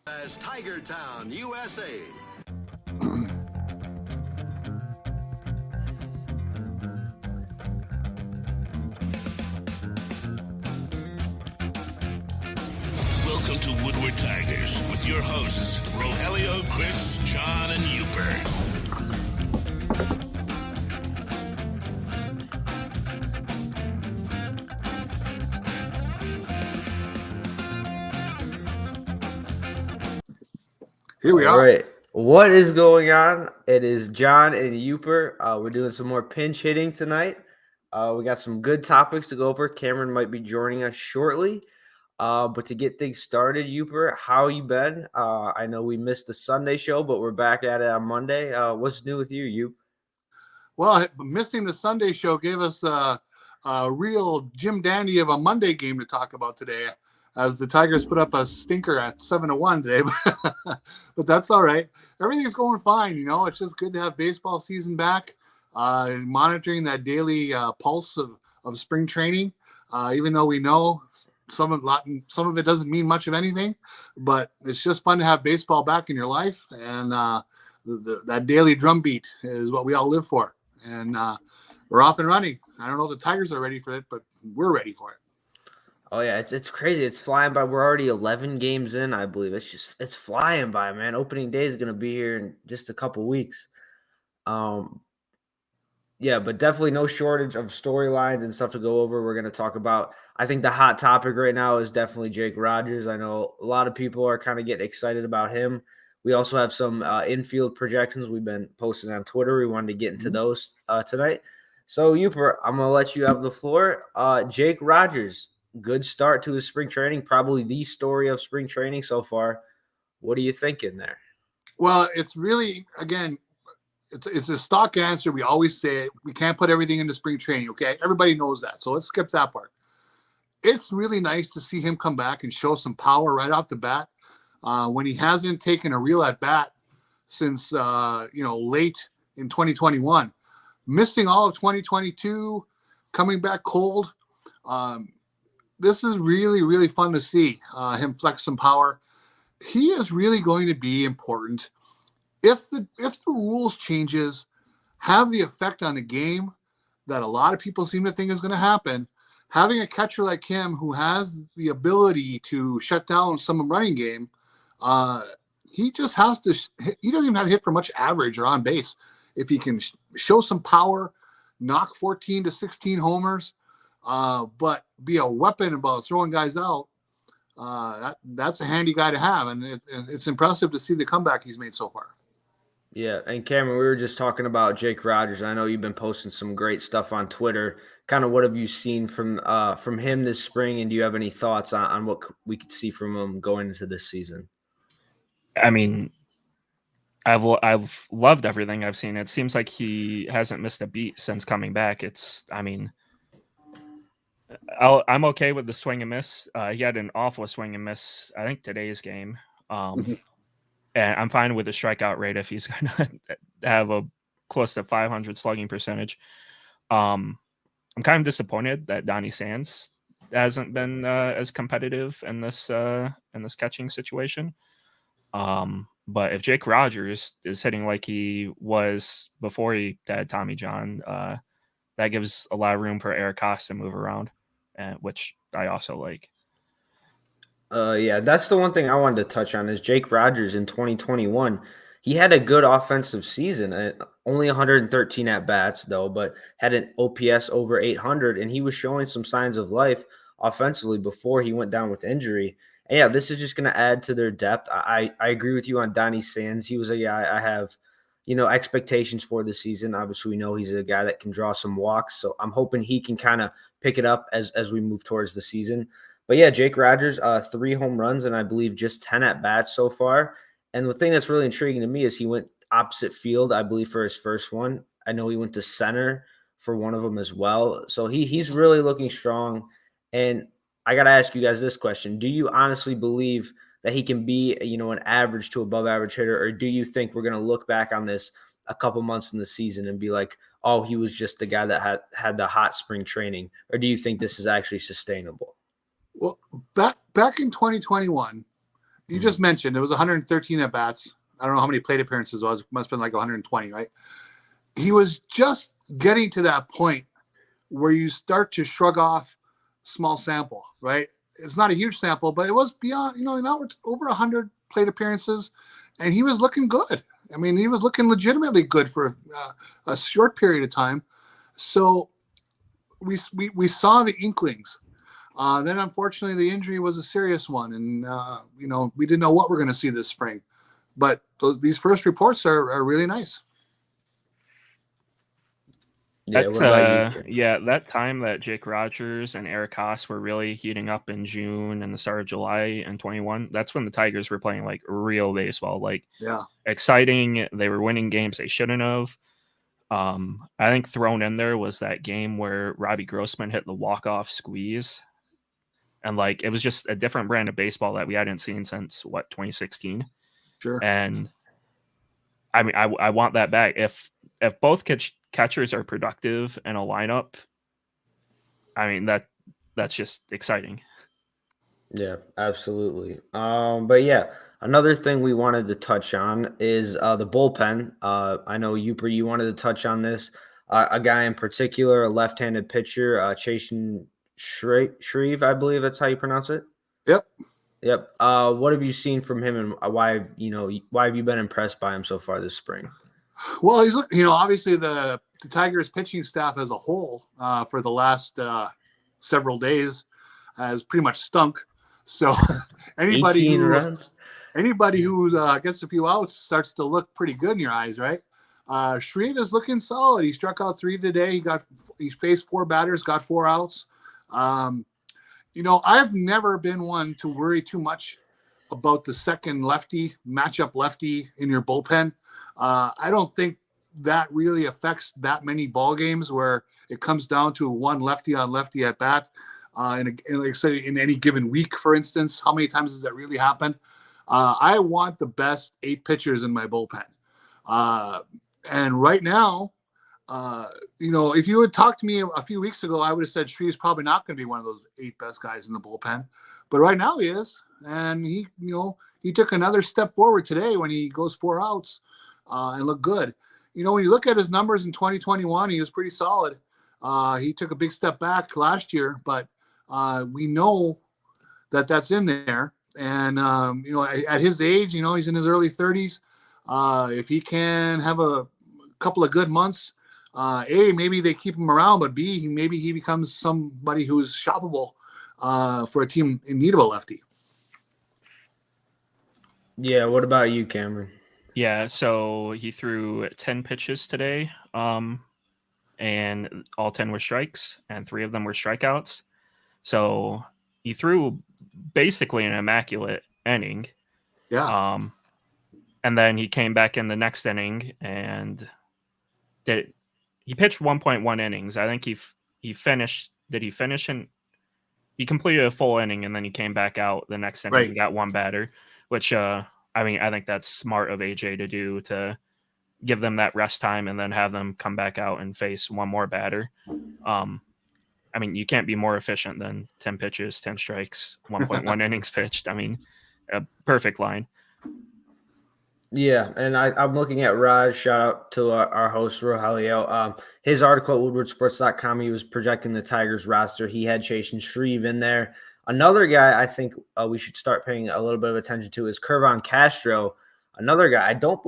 As Tiger Town, USA. Welcome to Woodward Tigers with your hosts, Rogelio, Chris, John, and Yooper. Here we are. All right. What is going on? It is John and Yooper. We're doing some more pinch hitting tonight. We got some good topics to go over. Camrin might be joining us shortly. But to get things started, Yooper, how you been? I know we missed the Sunday show, but we're back at it on Monday. What's new with you, Yoop? Well, missing the Sunday show gave us a real Jim Dandy of a Monday game to talk about today, as the Tigers put up a stinker at 7-1 today. But that's all right. Everything's going fine. You know, it's just good to have baseball season back. Monitoring that daily pulse of spring training, even though we know some of it doesn't mean much of anything, but it's just fun to have baseball back in your life. And that daily drumbeat is what we all live for. And we're off and running. I don't know if the Tigers are ready for it, but we're ready for it. Oh yeah, it's crazy. It's flying by. We're already 11 games in, I believe. It's flying by, man. Opening day is gonna be here in just a couple weeks. Yeah, but definitely no shortage of storylines and stuff to go over. We're gonna talk about. I think the hot topic right now is definitely Jake Rogers. I know a lot of people are kind of getting excited about him. We also have some infield projections we've been posting on Twitter. We wanted to get into those tonight. So, Yooper, I'm gonna let you have the floor. Jake Rogers. Good start to his spring training, probably the story of spring training so far. What are you thinking there? Well, it's really, again, it's a stock answer. We always say it. We can't put everything into spring training, okay? Everybody knows that, so let's skip that part. It's really nice to see him come back and show some power right off the bat when he hasn't taken a real at-bat since, late in 2021. Missing all of 2022, coming back cold. This is really, really fun to see him flex some power. He is really going to be important. If the rules changes have the effect on the game that a lot of people seem to think is going to happen, having a catcher like him who has the ability to shut down some running game, he just has to. He doesn't even have to hit for much average or on base. If he can show some power, knock 14 to 16 homers. But be a weapon about throwing guys out. That's a handy guy to have, and it's impressive to see the comeback he's made so far. Yeah, and Cameron, we were just talking about Jake Rogers. I know you've been posting some great stuff on Twitter. Kind of what have you seen from him this spring, and do you have any thoughts on what we could see from him going into this season? I mean, I've loved everything I've seen. It seems like he hasn't missed a beat since coming back. I'm okay with the swing and miss. He had an awful swing and miss, I think, today's game. And I'm fine with the strikeout rate if he's going to have a close to 500 slugging percentage. I'm kind of disappointed that Donnie Sands hasn't been as competitive in this catching situation. But if Jake Rogers is hitting like he was before he had Tommy John, that gives a lot of room for Eric Haas to move around, which I also like. Yeah, that's the one thing I wanted to touch on is Jake Rogers in 2021. He had a good offensive season, only 113 at-bats, though, but had an OPS over 800, and he was showing some signs of life offensively before he went down with injury. And yeah, this is just going to add to their depth. I agree with you on Donnie Sands. He was a guy I have, expectations for this season. Obviously, we know he's a guy that can draw some walks, so I'm hoping he can kind of pick it up as we move towards the season. But yeah, Jake Rogers, 3 home runs and I believe just 10 at-bats so far. And the thing that's really intriguing to me is he went opposite field, I believe, for his first one. I know he went to center for one of them as well. So he's really looking strong. And I got to ask you guys this question. Do you honestly believe that he can be, an average to above average hitter? Or do you think we're going to look back on this a couple months in the season and be like, oh, he was just the guy that had the hot spring training? Or do you think this is actually sustainable? Well, back in 2021, you just mentioned it was 113 at bats. I don't know how many plate appearances it was. It must have been like 120, right? He was just getting to that point where you start to shrug off small sample, right? It's not a huge sample, but it was beyond, now we're over 100 plate appearances, and he was looking good. I mean, he was looking legitimately good for a short period of time. So we saw the inklings. Then, unfortunately, the injury was a serious one, and we didn't know what we're going to see this spring. But these first reports are really nice. Yeah, That's what about you? that time that Jake Rogers and Eric Haas were really heating up in June and the start of July in 21. That's when the Tigers were playing like real baseball, like exciting. They were winning games they shouldn't have. I think thrown in there was that game where Robbie Grossman hit the walk-off squeeze, and like it was just a different brand of baseball that we hadn't seen since 2016. Sure. And I mean, I want that back. If both catchers are productive in a lineup, I mean that's just exciting. Yeah, absolutely. But yeah, another thing we wanted to touch on is the bullpen. I know Yooper, you wanted to touch on this. A guy in particular, a left-handed pitcher, Chasen Shreve, I believe that's how you pronounce it. Yep. What have you seen from him, and why have you been impressed by him so far this spring? Well, he's obviously the Tigers pitching staff as a whole for the last several days has pretty much stunk. So anybody who gets a few outs starts to look pretty good in your eyes, right? Shreve is looking solid. He struck out 3 today. He faced 4 batters, got 4 outs. I've never been one to worry too much about the second matchup lefty in your bullpen. I don't think that really affects that many ball games where it comes down to one lefty on lefty at bat. Like say in any given week, for instance, how many times does that really happen? I want the best 8 pitchers in my bullpen. And right now, if you had talked to me a few weeks ago, I would have said Shreve's probably not going to be one of those 8 best guys in the bullpen. But right now he is. And he took another step forward today when he goes 4 outs and looked good. When you look at his numbers in 2021, he was pretty solid. He took a big step back last year, but we know that that's in there. And, at his age, he's in his early 30s. If he can have a couple of good months, A, maybe they keep him around, but B, maybe he becomes somebody who's shoppable for a team in need of a lefty. Yeah, what about you, Cameron? Yeah, so he threw 10 pitches today, and all 10 were strikes, and 3 of them were strikeouts. So he threw basically an immaculate inning. Yeah. And then he came back in the next inning and he pitched 1.1 innings. I think he finished. Did he finish? He completed a full inning, and then he came back out the next inning and got 1 batter, which I think that's smart of AJ to do, to give them that rest time and then have them come back out and face 1 more batter. You can't be more efficient than 10 pitches, 10 strikes, 1.1 innings pitched. A perfect line. Yeah, and I'm looking at Raj. Shout out to our host, Rogelio. His article at WoodwardSports.com, he was projecting the Tigers roster. He had Chasen Shreve in there. Another guy I think we should start paying a little bit of attention to is Kervon Castro. Another guy, I don't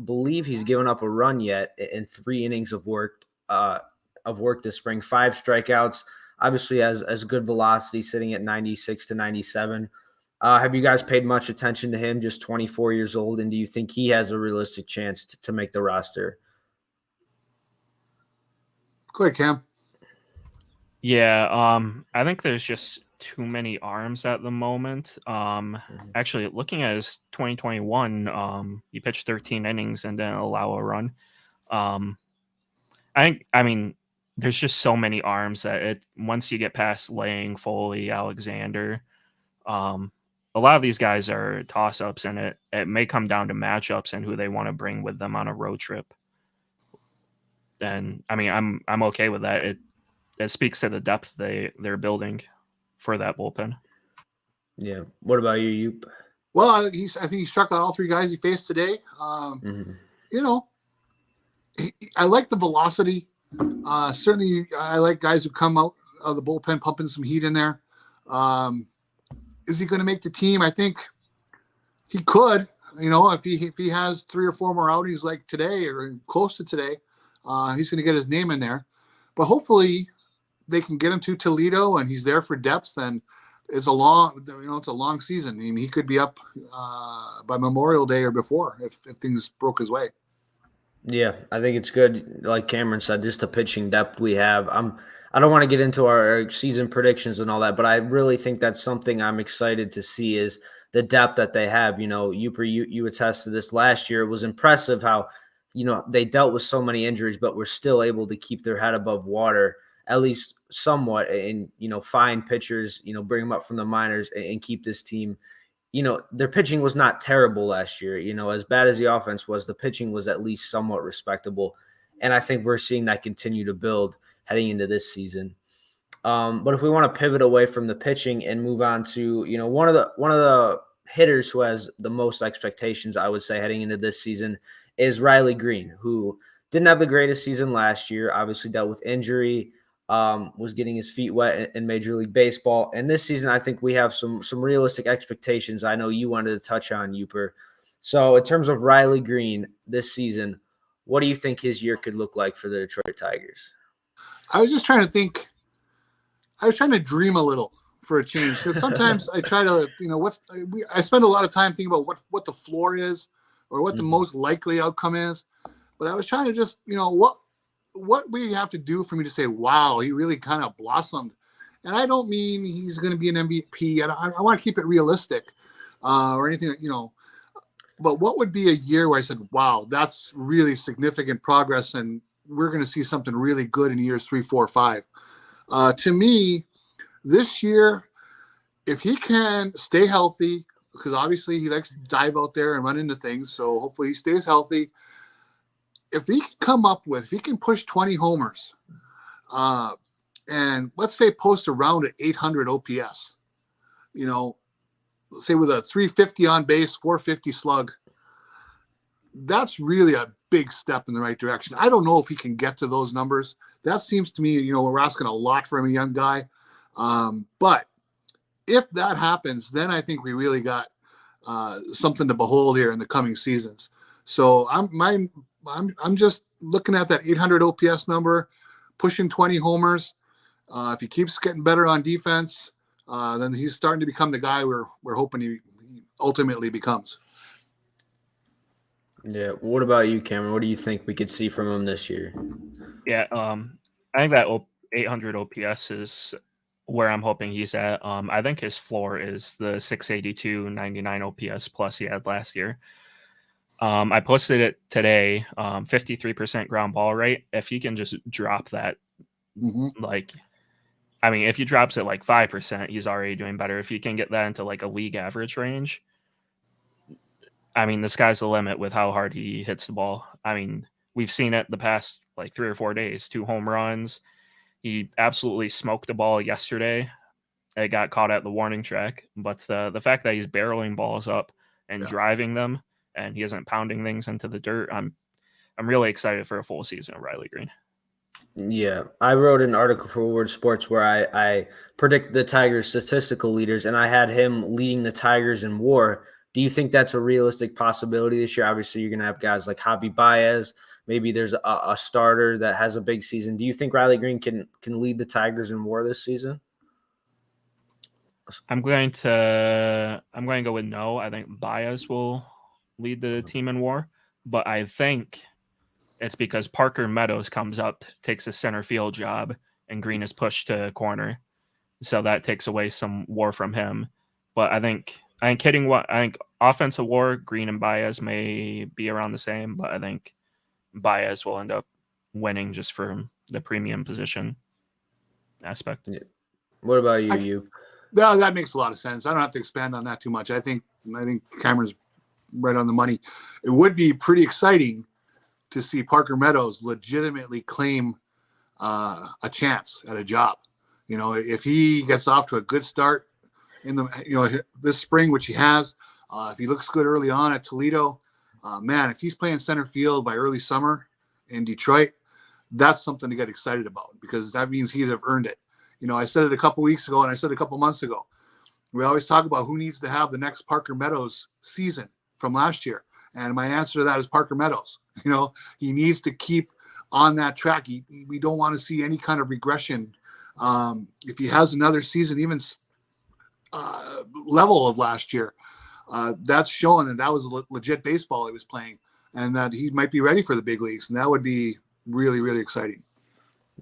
believe he's given up a run yet in 3 innings of work this spring. 5 strikeouts, obviously has good velocity, sitting at 96 to 97. Have you guys paid much attention to him, just 24 years old, and do you think he has a realistic chance to make the roster? Go ahead, Cam. Yeah, I think there's just too many arms at the moment. Actually, looking at his 2021, he pitched 13 innings and didn't allow a run. There's just so many arms that once you get past Lang, Foley, Alexander, a lot of these guys are toss-ups, and it may come down to matchups and who they want to bring with them on a road trip. And I'm okay with that. It speaks to the depth they're building for that bullpen. Yeah. What about you, Yoop? Well, I think he struck out all three guys he faced today. Mhm. You know, I like the velocity. Certainly, I like guys who come out of the bullpen pumping some heat in there. Is he going to make the team? I think he could. You know, if he has 3 or 4 more outings like today or close to today, he's going to get his name in there. But hopefully, they can get him to Toledo and he's there for depth. And it's a long season. I mean, he could be up by Memorial Day or before if things broke his way. Yeah, I think it's good. Like Cameron said, just the pitching depth we have. I don't want to get into our season predictions and all that, but I really think that's something I'm excited to see is the depth that they have. You know, Yooper, you attest to this last year. It was impressive how, you know, they dealt with so many injuries, but were still able to keep their head above water, at least somewhat, and, you know, find pitchers, you know, bring them up from the minors and keep this team. You know, their pitching was not terrible last year. You know, as bad as the offense was, the pitching was at least somewhat respectable. And I think we're seeing that continue to build heading into this season. But if we want to pivot away from the pitching and move on to, you know, one of the hitters who has the most expectations, I would say, heading into this season is Riley Green, who didn't have the greatest season last year, obviously dealt with injury, was getting his feet wet in Major League Baseball. And this season, I think we have some realistic expectations. I know you wanted to touch on, Yooper. So in terms of Riley Green this season, what do you think his year could look like for the Detroit Tigers? I was just trying to think. I was trying to dream a little for a change. Because sometimes I try to, you know, I spend a lot of time thinking about what the floor is or what the most likely outcome is. But I was trying to just, you know, what we have to do for me to say, wow, he really kind of blossomed. And I don't mean he's going to be an MVP. I want to keep it realistic or anything, you know. But what would be a year where I said, wow, that's really significant progress and we're going to see something really good in years 3, 4, 5. To me, this year, if he can stay healthy, because obviously he likes to dive out there and run into things, so hopefully he stays healthy. If he can push 20 homers, and let's say post around at 800 OPS, you know, say with a 350 on base, 450 slug, that's really a big step in the right direction. I don't know if he can get to those numbers. That seems to me, you know, we're asking a lot from a young guy. But if that happens, then I think we really got something to behold here in the coming seasons. So I'm just looking at that 800 OPS number, pushing 20 homers. If he keeps getting better on defense, then he's starting to become the guy we're hoping he ultimately becomes. Yeah. What about you, Cameron? What do you think we could see from him this year? Yeah, I think that 800 OPS is where I'm hoping he's at. I think his floor is the 682, 99 OPS plus he had last year. I posted it today, 53% ground ball rate. If he can just drop that, like, I mean, if he drops it like 5%, he's already doing better. If he can get that into like a league average range, I mean, the sky's the limit with how hard he hits the ball. I mean, we've seen it the past like 3 or 4 days, 2 home runs. He absolutely smoked the ball yesterday. It got caught at the warning track, but the fact that he's barreling balls up and driving them, and he isn't pounding things into the dirt, I'm really excited for a full season of Riley Green. Yeah, I wrote an article for Woodward Sports where I predict the Tigers' statistical leaders, and I had him leading the Tigers in WAR. Do you think that's a realistic possibility this year? Obviously, you're going to have guys like Javi Baez. Maybe there's a starter that has a big season. Do you think Riley Green can lead the Tigers in WAR this season? I'm going to go with no. I think Baez will lead the team in WAR, but I think it's because Parker Meadows comes up, takes a center field job, and Green is pushed to corner, so that takes away some WAR from him. But I think offensive WAR, Green and Baez may be around the same, but I think Baez will end up winning just for the premium position aspect. Yeah. What about you? That makes a lot of sense. I don't have to expand on that too much. I think Cameron's right on the money. It would be pretty exciting to see Parker Meadows legitimately claim a chance at a job. You know, if he gets off to a good start in the this spring, which he has, If he looks good early on at Toledo, man, if he's playing center field by early summer in Detroit, that's something to get excited about, because that means he'd have earned it. I said it a couple weeks ago, and I said it a couple months ago. We always talk about who needs to have the next Parker Meadows season from last year. And my answer to that is Parker Meadows. He needs to keep on that track. We don't want to see any kind of regression. If he has another season, even level of last year, that's showing that was legit baseball he was playing, and that he might be ready for the big leagues. And that would be really, really exciting.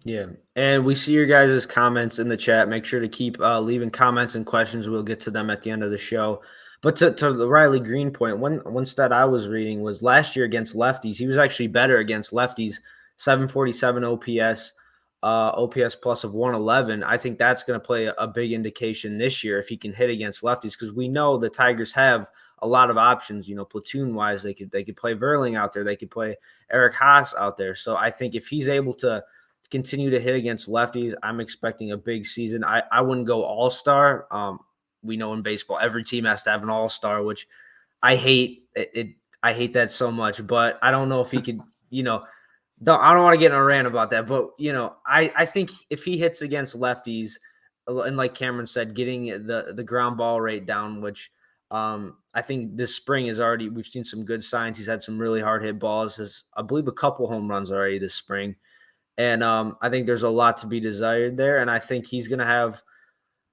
Yeah, and we see your guys' comments in the chat. Make sure to keep leaving comments and questions. We'll get to them at the end of the show. But to the Riley Green point, one stat I was reading was last year against lefties, he was actually better against lefties, 747 OPS, OPS plus of 111. I think that's going to play a big indication this year if he can hit against lefties, because we know the Tigers have a lot of options, platoon-wise. They could play Verling out there. They could play Eric Haas out there. So I think if he's able to continue to hit against lefties, I'm expecting a big season. I wouldn't go all-star. We know in baseball every team has to have an all-star, which I hate it. I hate that so much, but I don't know if he could, I don't want to get in a rant about that, but I think if he hits against lefties, and like Cameron said, getting the ground ball rate down, which I think this spring we've seen some good signs. He's had some really hard hit balls, I believe a couple home runs already this spring. And I think there's a lot to be desired there. And I think he's going to have,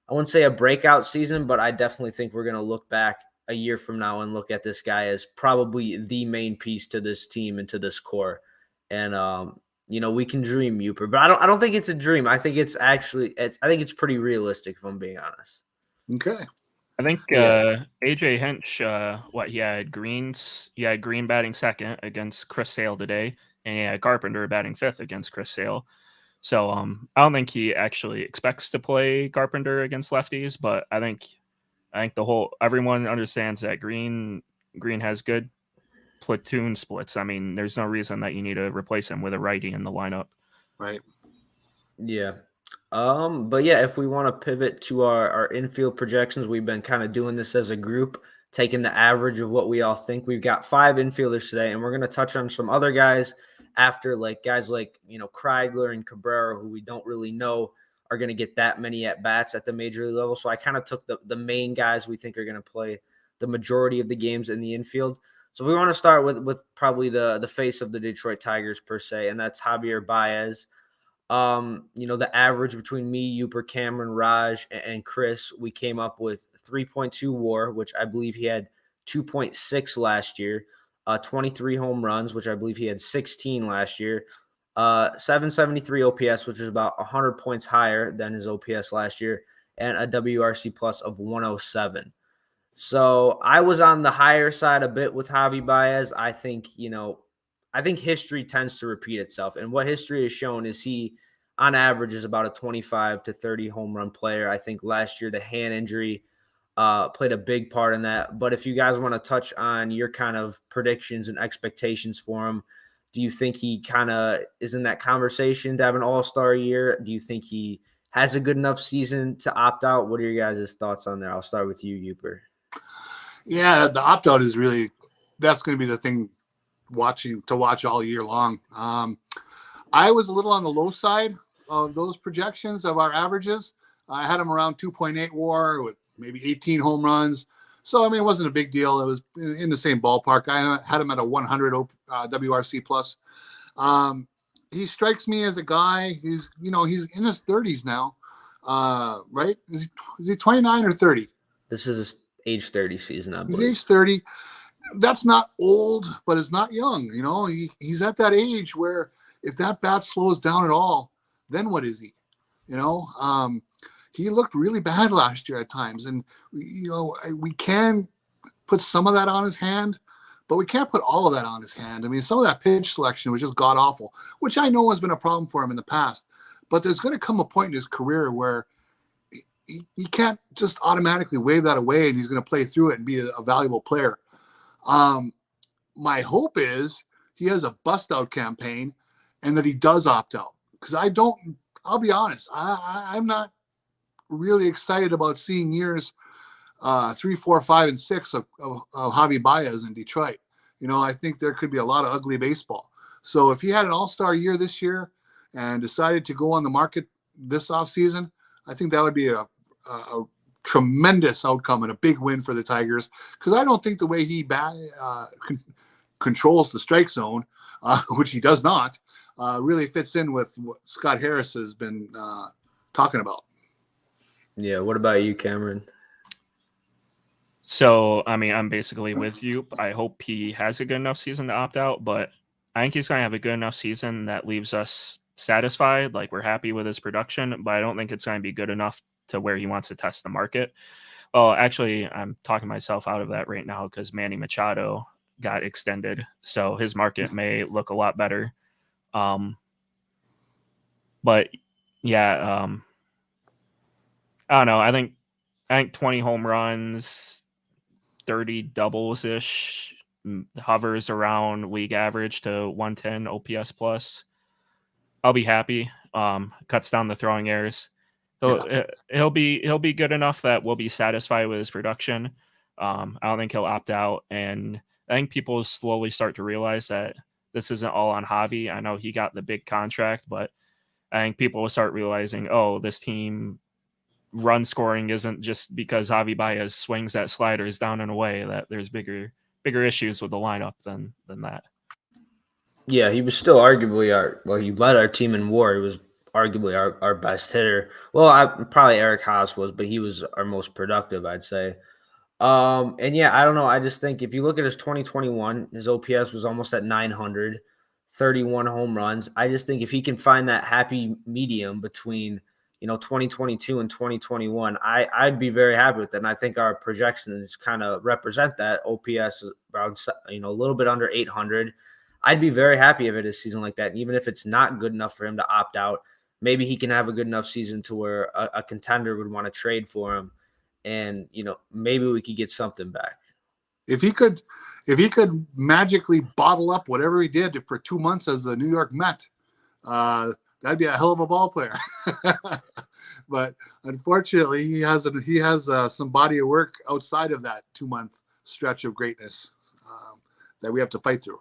I wouldn't say a breakout season, but I definitely think we're going to look back a year from now and look at this guy as probably the main piece to this team and to this core. And, we can dream, Yooper, but I don't think it's a dream. I think it's pretty realistic, if I'm being honest. Okay. I think AJ Hinch, he had Green batting second against Chris Sale today, and he had Carpenter batting fifth against Chris Sale. So I don't think he actually expects to play Carpenter against lefties, but I think everyone understands that Green has good platoon splits. I mean, there's no reason that you need to replace him with a righty in the lineup. Right. Yeah. But yeah, if we want to pivot to our infield projections, we've been kind of doing this as a group, taking the average of what we all think. We've got 5 infielders today, and we're going to touch on some other guys after, like guys like, Kreidler and Cabrera, who we don't really know are going to get that many at-bats at the major league level. So I kind of took the main guys we think are going to play the majority of the games in the infield. So we want to start with probably the face of the Detroit Tigers per se, and that's Javier Baez. The average between me, Yooper Camrin, Raj, and Chris, we came up with 3.2 WAR, which I believe he had 2.6 last year, 23 home runs, which I believe he had 16 last year, 773 OPS, which is about 100 points higher than his OPS last year, and a WRC plus of 107. So I was on the higher side a bit with Javi Baez. I think history tends to repeat itself. And what history has shown is he, on average, is about a 25 to 30 home run player. I think last year the hand injury played a big part in that. But if you guys want to touch on your kind of predictions and expectations for him, do you think he kind of is in that conversation to have an all-star year? Do you think he has a good enough season to opt out? What are your guys' thoughts on there? I'll start with you, Yooper. Yeah, the opt-out is really – that's going to be the thing to watch all year long. I was a little on the low side of those projections of our averages. I had him around 2.8 WAR with maybe 18 home runs. So, I mean, it wasn't a big deal. It was in the same ballpark. I had him at a 100 WRC plus. He strikes me as a guy. He's in his 30s now, right? Is he 29 or 30? This is his age 30 season, I believe. He's age 30. That's not old, but it's not young. He's at that age where if that bat slows down at all, then what is he? He looked really bad last year at times. And, we can put some of that on his hand, but we can't put all of that on his hand. I mean, some of that pitch selection was just god awful, which I know has been a problem for him in the past. But there's going to come a point in his career where he can't just automatically wave that away and he's going to play through it and be a valuable player. My hope is he has a bust out campaign and that he does opt out, because I'll be honest, I'm not really excited about seeing years 3, 4, 5, and 6 of Javi Baez in Detroit. I think there could be a lot of ugly baseball. So if he had an all-star year this year and decided to go on the market this offseason, I think that would be a tremendous outcome and a big win for the Tigers, because I don't think the way he controls the strike zone, which he does not, really fits in with what Scott Harris has been talking about. Yeah, what about you, Cameron? So, I mean, I'm basically with you. I hope he has a good enough season to opt out, but I think he's going to have a good enough season that leaves us satisfied, like we're happy with his production, but I don't think it's going to be good enough to where he wants to test the market. Well, actually, I'm talking myself out of that right now because Manny Machado got extended, so his market may look a lot better. But yeah, I don't know. I think 20 home runs, 30 doubles ish, hovers around league average to 110 OPS plus. I'll be happy. Cuts down the throwing errors. He'll be good enough that we'll be satisfied with his production. I don't think he'll opt out, and I think people slowly start to realize that this isn't all on Javi. I know he got the big contract, but I think people will start realizing, oh, this team run scoring isn't just because Javi Baez swings that sliders down and away, that there's bigger issues with the lineup than that. Yeah, he was still arguably he led our team in WAR. He was arguably our best hitter. Well, probably Eric Haas was, but he was our most productive, I'd say. And yeah, I don't know. I just think if you look at his 2021, his OPS was almost at 900, 31 home runs. I just think if he can find that happy medium between 2022 and 2021, I'd be very happy with that. And I think our projections kind of represent that. OPS is around, a little bit under 800. I'd be very happy if it is a season like that. And even if it's not good enough for him to opt out, maybe he can have a good enough season to where a contender would want to trade for him. And, maybe we could get something back. If he could magically bottle up whatever he did for 2 months as a New York Met, that'd be a hell of a ball player. But unfortunately, he has some body of work outside of that 2-month stretch of greatness that we have to fight through.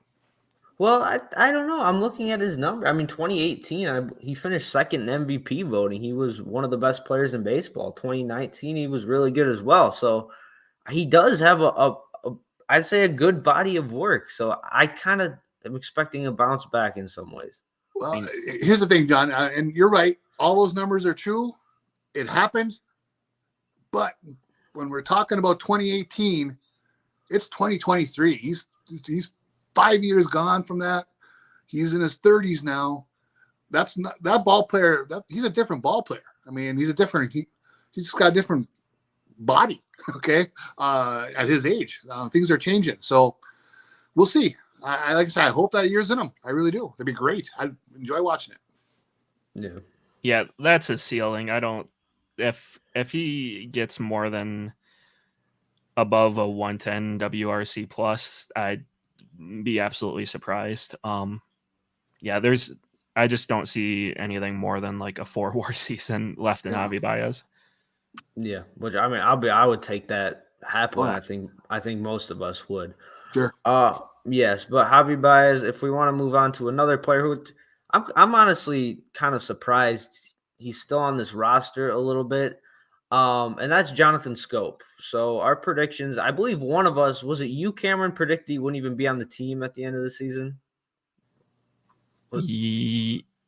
Well, I don't know. I'm looking at his number. I mean, 2018, he finished second in MVP voting. He was one of the best players in baseball. 2019, he was really good as well. So he does have I'd say a good body of work. So I kind of am expecting a bounce back in some ways. Well, here's the thing, John, and you're right. All those numbers are true. It happened. But when we're talking about 2018, it's 2023. He's 5 years gone from that. He's in his 30s now. That's not that ball player. He's a different ball player. I mean, he's just got a different body. Okay, at his age, things are changing. So we'll see. Like I said, I hope that year's in him. I really do. It'd be great. I'd enjoy watching it. Yeah, that's his ceiling. I don't. If he gets more than above a 110 WRC plus, I'd be absolutely surprised. I just don't see anything more than like a 4 WAR season left in Javi Baez. Yeah, which I mean, I would take that happily. I think most of us would. Sure. Yes, but Javi Baez. If we want to move on to another player who, I'm honestly kind of surprised he's still on this roster a little bit. And that's Jonathan Scope. So our predictions, I believe one of us, was it you, Cameron, predicted he wouldn't even be on the team at the end of the season?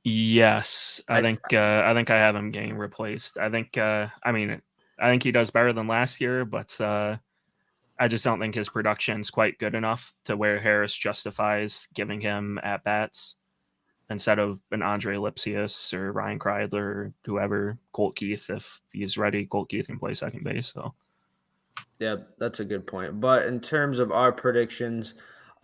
Yes, I think I have him getting replaced. I think he does better than last year, but I just don't think his production is quite good enough to where Harris justifies giving him at bats instead of an Andre Lipsius or Ryan Kreidler or whoever. Colt Keith, if he's ready, Colt Keith can play second base. So, yeah, that's a good point. But in terms of our predictions,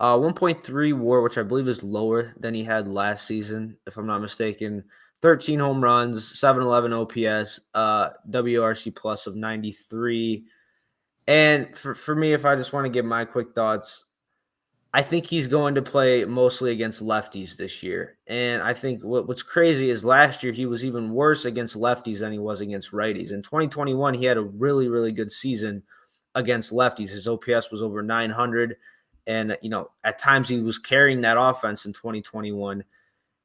1.3 WAR, which I believe is lower than he had last season, if I'm not mistaken. 13 home runs, 711 OPS, WRC plus of 93. And for me, if I just want to give my quick thoughts, I think he's going to play mostly against lefties this year. And I think what's crazy is last year he was even worse against lefties than he was against righties. In 2021, he had a really, really good season against lefties. His OPS was over 900. And, at times he was carrying that offense in 2021.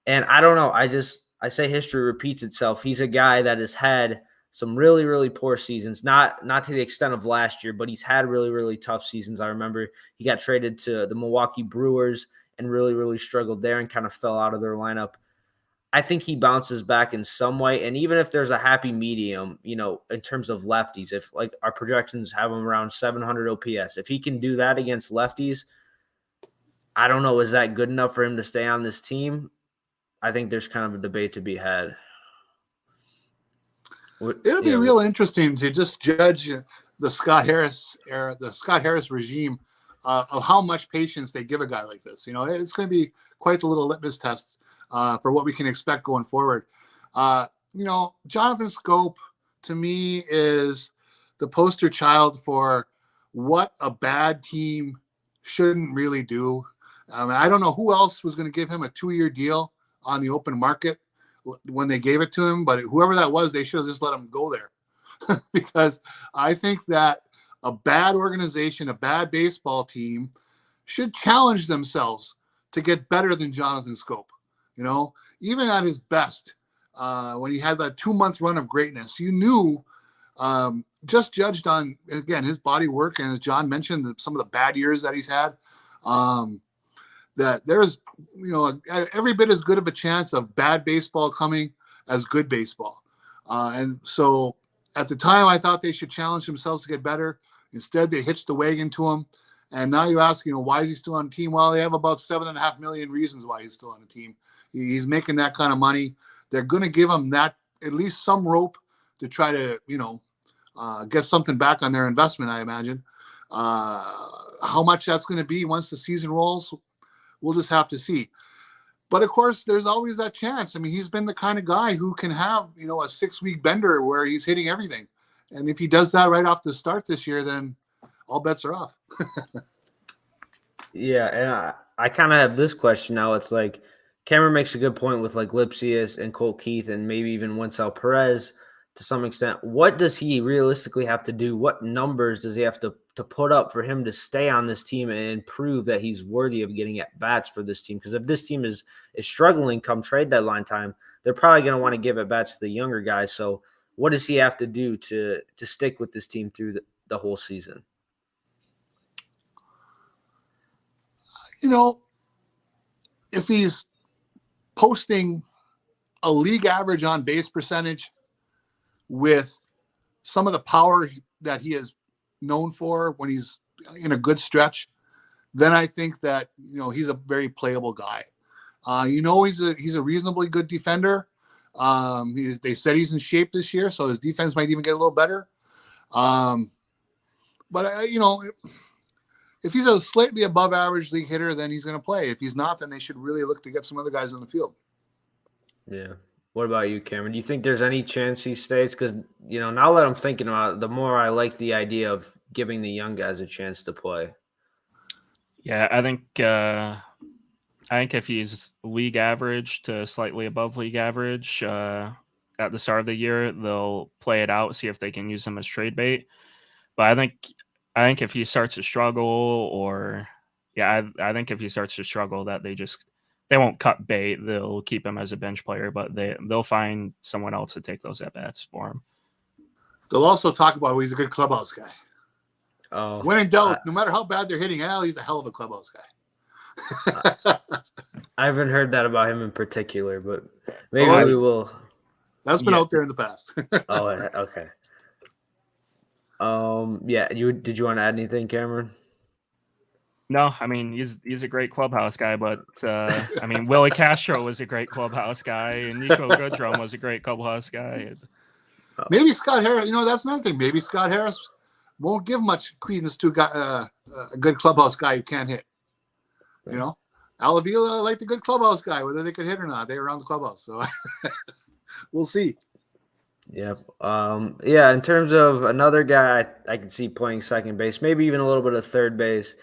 And I don't know. I say history repeats itself. He's a guy that has had some really, really poor seasons, not to the extent of last year, but he's had really, really tough seasons. I remember he got traded to the Milwaukee Brewers and really, really struggled there and kind of fell out of their lineup. I think he bounces back in some way. And even if there's a happy medium, in terms of lefties, if like our projections have him around 700 OPS, if he can do that against lefties, I don't know, is that good enough for him to stay on this team? I think there's kind of a debate to be had. It'll be real interesting to just judge the Scott Harris era, the Scott Harris regime, of how much patience they give a guy like this. It's going to be quite a little litmus test for what we can expect going forward. Jonathan Schoop, to me, is the poster child for what a bad team shouldn't really do. I don't know who else was going to give him a 2-year deal on the open market when they gave it to him, but whoever that was, they should have just let him go there. Because I think that a bad organization, a bad baseball team should challenge themselves to get better than Jonathan Schoop. Even at his best, when he had that 2-month run of greatness, you knew, just judged on, again, his body work, and as John mentioned, some of the bad years that he's had, that there's, every bit as good of a chance of bad baseball coming as good baseball. And so at the time, I thought they should challenge themselves to get better. Instead, they hitched the wagon to him. And now you ask, why is he still on the team? Well, they have about 7.5 million reasons why he's still on the team. He's making that kind of money. They're going to give him that, at least some rope to try to, get something back on their investment, I imagine. How much that's going to be once the season rolls, we'll just have to see. But of course, there's always that chance. I mean, he's been the kind of guy who can have, a 6-week bender where he's hitting everything. And if he does that right off the start this year, then all bets are off. Yeah, and I kind of have this question now. It's like Cameron makes a good point with like Lipsius and Colt Keith and maybe even Wencel Perez to some extent. What does he realistically have to do? What numbers does he have to put up for him to stay on this team and prove that he's worthy of getting at bats for this team? Because if this team is struggling come trade deadline time, they're probably going to want to give at bats to the younger guys. So what does he have to do to stick with this team through the whole season? If he's posting a league average on base percentage with some of the power that he is known for when he's in a good stretch, then I think that, he's a very playable guy. He's a reasonably good defender. They said he's in shape this year, so his defense might even get a little better. But if he's a slightly above average league hitter, then he's going to play. If he's not, then they should really look to get some other guys on the field. Yeah. What about you, Cameron? Do you think there's any chance he stays? Because, now that I'm thinking about it, the more I like the idea of giving the young guys a chance to play. Yeah, I think if he's league average to slightly above league average at the start of the year, they'll play it out, see if they can use him as trade bait. But I think if he starts to struggle, I think if he starts to struggle, that they won't cut bait. They'll keep him as a bench player, but they'll find someone else to take those at bats for him. They'll also talk about he's a good clubhouse guy. Oh, when in doubt, no matter how bad they're hitting, he's a hell of a clubhouse guy. I haven't heard that about him in particular, but maybe we will. That's been out there in the past. Oh, okay. Yeah. Did you want to add anything, Cameron? No, I mean he's a great clubhouse guy, but Willie Castro was a great clubhouse guy, and Nico Goodrum was a great clubhouse guy. Maybe Scott Harris. That's another thing. Maybe Scott Harris won't give much credence to a good clubhouse guy who can't hit. Al Avila liked a good clubhouse guy, whether they could hit or not. They were around the clubhouse, so we'll see. Yeah. In terms of another guy I can see playing second base, maybe even a little bit of third base,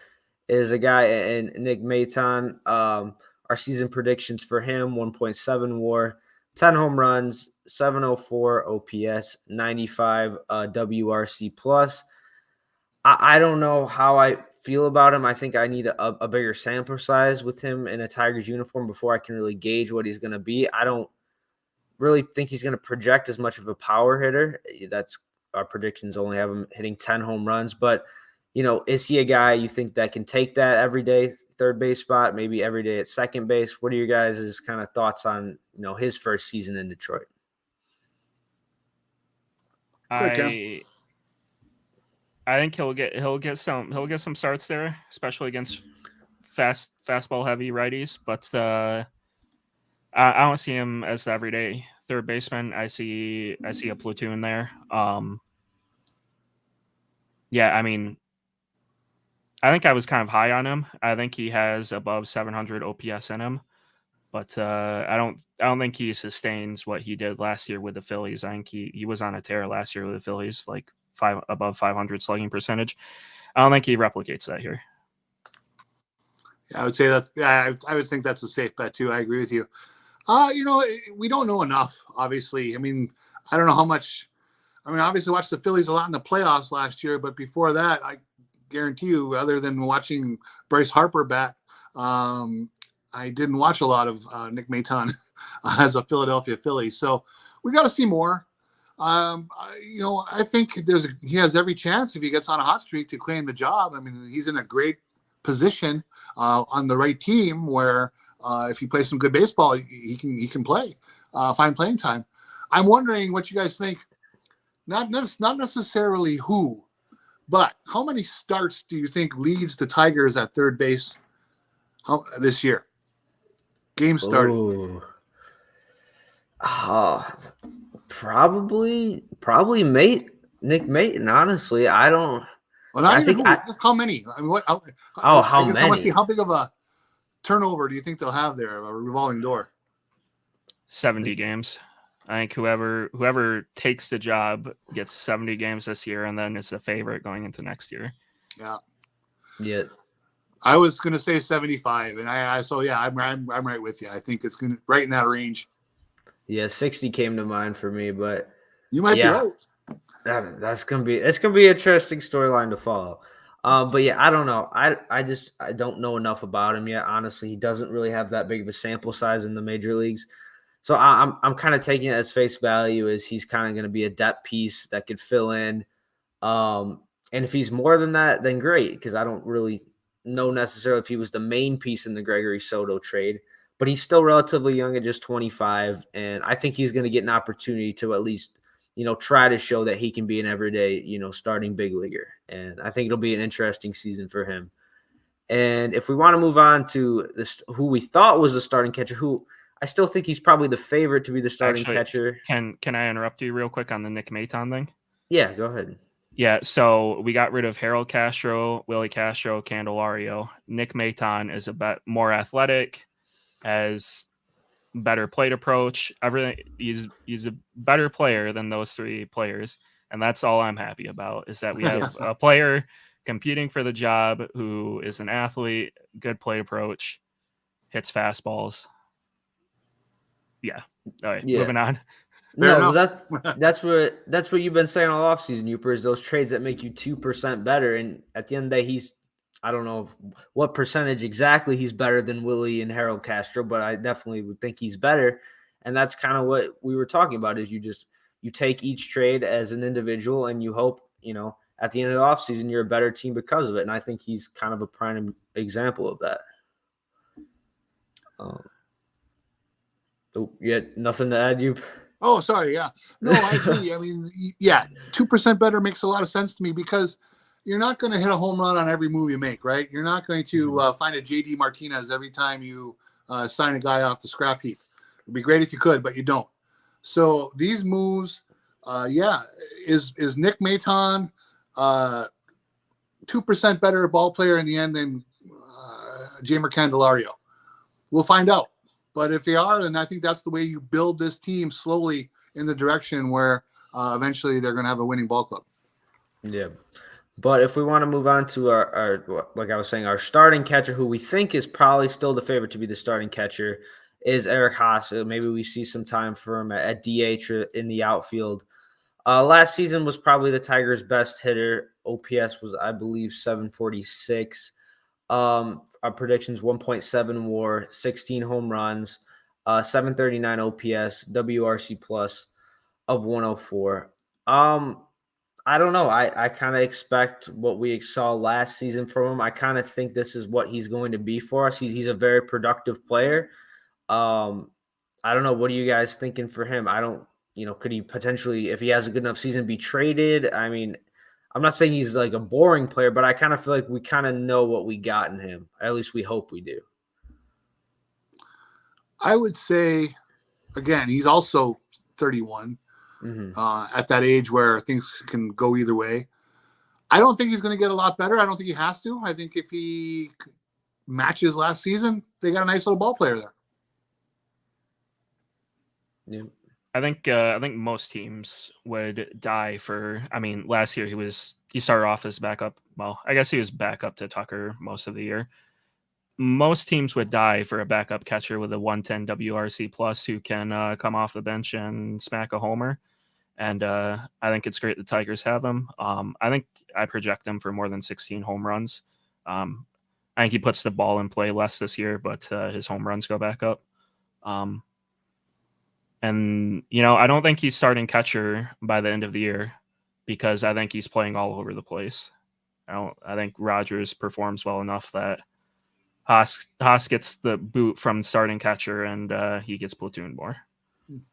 is a guy in Nick Maton. Our season predictions for him: 1.7 WAR, 10 home runs, 704 OPS, 95 WRC plus. I don't know how I feel about him. I think I need a bigger sample size with him in a Tigers uniform before I can really gauge what he's going to be. I don't really think he's going to project as much of a power hitter. That's our predictions only have him hitting 10 home runs. But, is he a guy you think that can take that every day third base spot, maybe every day at second base? What are your guys' kind of thoughts on, his first season in Detroit? I think he'll get some starts there, especially against fastball heavy righties. But I don't see him as the everyday third baseman. I see a platoon there. Yeah, I mean, I think I was kind of high on him. I think he has above 700 OPS in him, but I don't think he sustains what he did last year with the Phillies. I think he was on a tear last year with the Phillies, like above 500 slugging percentage. I don't think he replicates that here. Yeah, I would say that. Yeah, I would think that's a safe bet too. I agree with you. We don't know enough. Obviously, I mean, I don't know how much. I mean, obviously, watched the Phillies a lot in the playoffs last year, but before that, I guarantee you, other than watching Bryce Harper bat, I didn't watch a lot of Nick Maton as a Philadelphia Philly. So we got to see more. I think he has every chance if he gets on a hot streak to claim the job. I mean, he's in a great position on the right team where if he plays some good baseball, he can play, find playing time. I'm wondering what you guys think. Not necessarily who, but how many starts do you think leads the Tigers at third base this year? Game starting. Probably Nick Maton. Honestly, I don't. Well, not even who. Just how many? I mean, how many? I want to see how big of a turnover do you think they'll have there? A revolving door. 70 games. I think whoever takes the job gets 70 games this year, and then is a favorite going into next year. Yeah. Yeah. I was going to say 75, and I'm right with you. I think it's going to right in that range. Yeah, 60 came to mind for me, but you might be right. It's gonna be an interesting storyline to follow. But yeah, I don't know. I don't know enough about him yet. Honestly, he doesn't really have that big of a sample size in the major leagues. So I'm kind of taking it as face value as he's kind of going to be a depth piece that could fill in. And if he's more than that, then great, because I don't really know necessarily if he was the main piece in the Gregory Soto trade. But he's still relatively young at just 25, and I think he's going to get an opportunity to at least, try to show that he can be an everyday, starting big leaguer. And I think it'll be an interesting season for him. And if we want to move on to this, who we thought was the starting catcher, who I still think he's probably the favorite to be the starting catcher. Can I interrupt you real quick on the Nick Maton thing? Yeah, go ahead. Yeah, so we got rid of Harold Castro, Willie Castro, Candelario. Nick Maton is a bit more athletic, has better plate approach. Everything. He's a better player than those three players, and that's all I'm happy about is that we have a player competing for the job who is an athlete, good plate approach, hits fastballs. Yeah. All right. Yeah. Moving on. No, that's what you've been saying all offseason, Yooper, is those trades that make you 2% better. And at the end of the day, I don't know what percentage exactly he's better than Willie and Harold Castro, but I definitely would think he's better. And that's kind of what we were talking about is you take each trade as an individual and you hope, at the end of the offseason, you're a better team because of it. And I think he's kind of a prime example of that. Nothing to add, you. Oh, sorry. Yeah. No, I agree. I mean, 2% better makes a lot of sense to me because you're not going to hit a home run on every move you make, right? You're not going to find a JD Martinez every time you sign a guy off the scrap heap. It'd be great if you could, but you don't. So these moves, is Nick Maton 2% better ball player in the end than Yooper Candelario? We'll find out. But if they are, then I think that's the way you build this team slowly in the direction where eventually they're going to have a winning ball club. Yeah. But if we want to move on to our, like I was saying, our starting catcher, who we think is probably still the favorite to be the starting catcher, is Eric Haase. Maybe we see some time for him at DH in the outfield. Last season was probably the Tigers' best hitter. OPS was, I believe, 746. Our predictions: 1.7 WAR, 16 home runs, 739 OPS, WRC plus of 104. I don't know. I kind of expect what we saw last season from him. I kind of think this is what he's going to be for us. He's a very productive player. I don't know. What are you guys thinking for him? I don't, could he potentially, if he has a good enough season, be traded? I mean, I'm not saying he's like a boring player, but I kind of feel like we kind of know what we got in him. At least we hope we do. I would say, again, he's also 31. At that age where things can go either way. I don't think he's going to get a lot better. I don't think he has to. I think if he matches last season, they got a nice little ball player there. Yeah. I think most teams would die for. I mean, last year he started off as backup. Well, I guess he was backup to Tucker most of the year. Most teams would die for a backup catcher with a 110 WRC plus who can come off the bench and smack a homer. And I think it's great the Tigers have him. I think I project him for more than 16 home runs. I think he puts the ball in play less this year, but his home runs go back up. And, I don't think he's starting catcher by the end of the year because I think he's playing all over the place. I think Rogers performs well enough that Haas gets the boot from starting catcher and he gets platooned more.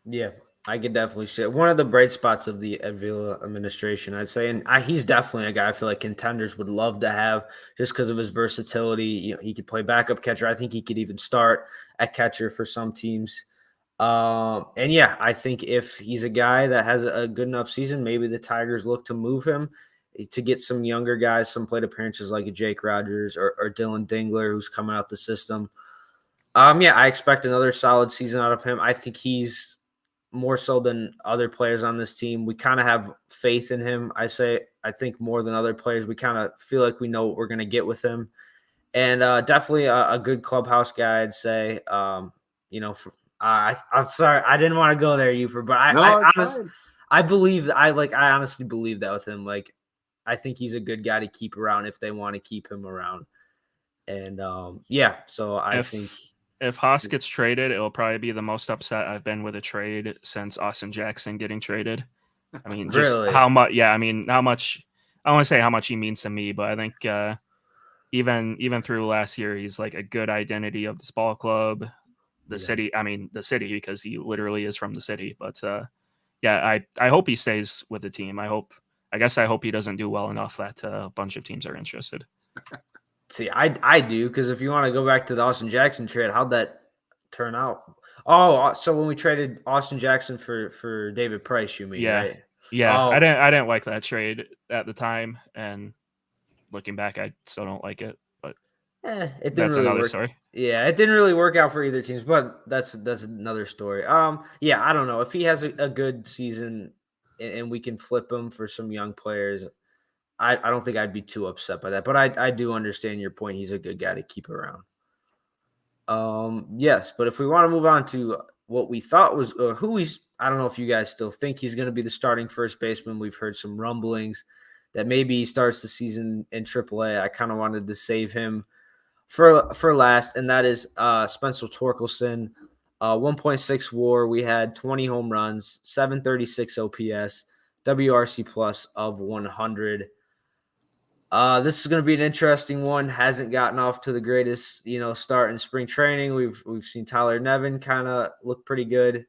Yeah, I could definitely say one of the bright spots of the Avila administration, I'd say, and he's definitely a guy I feel like contenders would love to have just because of his versatility. He could play backup catcher. I think he could even start at catcher for some teams. And yeah, I think if he's a guy that has a good enough season, maybe the Tigers look to move him to get some younger guys, some plate appearances like a Jake Rogers or Dylan Dingler, who's coming out the system. Yeah, I expect another solid season out of him. I think he's more so than other players on this team. We kind of have faith in him. I think more than other players, we kind of feel like we know what we're going to get with him. And definitely a good clubhouse guy, I'd say. I'm sorry, I didn't want to go there, Yooper, but I honestly believe that with him. Like, I think he's a good guy to keep around if they want to keep him around. And so I think if Haas gets traded, it'll probably be the most upset I've been with a trade since Austin Jackson getting traded. I mean, just really? how much? Yeah, I mean, how much? I want to say how much he means to me, but I think even through last year, he's like a good identity of this ball club, the city. I mean, the city because he literally is from the city. But I hope he stays with the team. I guess I hope he doesn't do well enough that a bunch of teams are interested. See, I do, because if you want to go back to the Austin Jackson trade, how'd that turn out? Oh, so when we traded Austin Jackson for David Price, you mean? Yeah, right? Yeah. Oh. I didn't like that trade at the time, and looking back, I still don't like it. But it didn't that's really another work. story. Yeah, it didn't really work out for either teams, but that's another story. Yeah, I don't know if he has a good season and we can flip him for some young players. I don't think I'd be too upset by that, but I do understand your point. He's a good guy to keep around. Yes, but if we want to move on to what we thought was I don't know if you guys still think he's going to be the starting first baseman. We've heard some rumblings that maybe he starts the season in AAA. I kind of wanted to save him for last, and that is Spencer Torkelson. 1.6 WAR. We had 20 home runs, 736 OPS, WRC plus of 100. This is going to be an interesting one. Hasn't gotten off to the greatest, start in spring training. We've seen Tyler Nevin kind of look pretty good.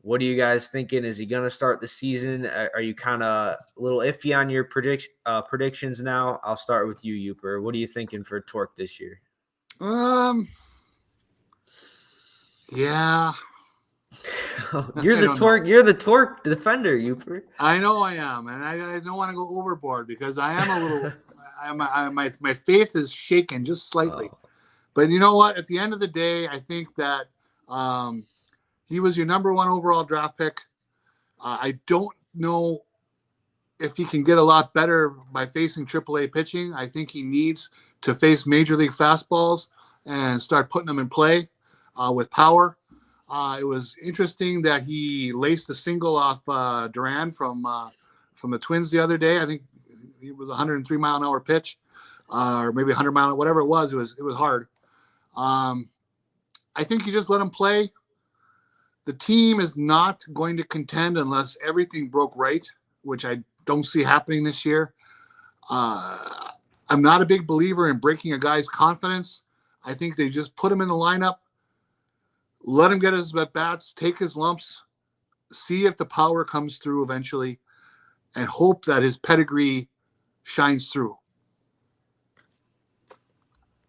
What are you guys thinking? Is he going to start the season? Are you kind of a little iffy on your predictions now? I'll start with you, Yooper. What are you thinking for Torque this year? Yeah. You're the Torque defender, Yooper. I know I am, and I don't want to go overboard because I am a little. My faith is shaken just slightly, but you know what? At the end of the day, I think that he was your number one overall draft pick. I don't know if he can get a lot better by facing AAA pitching. I think he needs to face major league fastballs and start putting them in play with power. It was interesting that he laced a single off Duran from the Twins the other day. I think it was a 103-mile-an-hour pitch, or maybe 100-mile, whatever it was. It was hard. I think you just let him play. The team is not going to contend unless everything broke right, which I don't see happening this year. I'm not a big believer in breaking a guy's confidence. I think they just put him in the lineup, let him get his at-bats, take his lumps, see if the power comes through eventually, and hope that his pedigree shines through.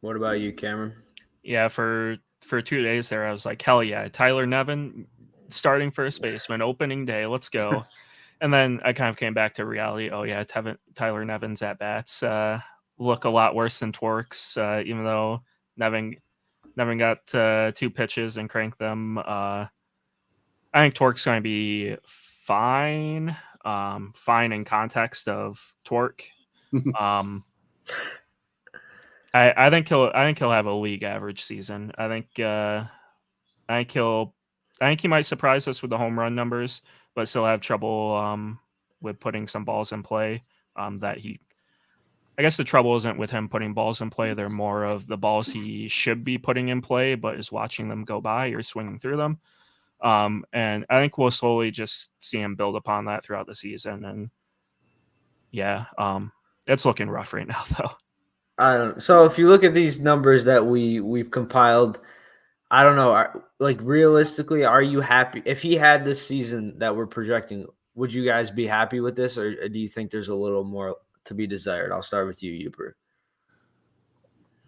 What about you, Cameron? Yeah, for 2 days there, I was like, hell yeah, Tyler Nevin starting first baseman, opening day, let's go. And then I kind of came back to reality. Oh yeah, Tyler Nevin's at bats look a lot worse than Twerk's, even though Nevin got 2 pitches and cranked them. I think Twerk's going to be fine. Fine in context of Twerk. I think he'll have a league average season. I think he might surprise us with the home run numbers, but still have trouble with putting some balls in play. I guess the trouble isn't with him putting balls in play. They're more of the balls he should be putting in play, but is watching them go by or swinging through them. And I think we'll slowly just see him build upon that throughout the season. And yeah, it's looking rough right now, though. So if you look at these numbers that we've compiled, I don't know. Like realistically, are you happy if he had this season that we're projecting? Would you guys be happy with this, or do you think there's a little more to be desired? I'll start with you, Yooper.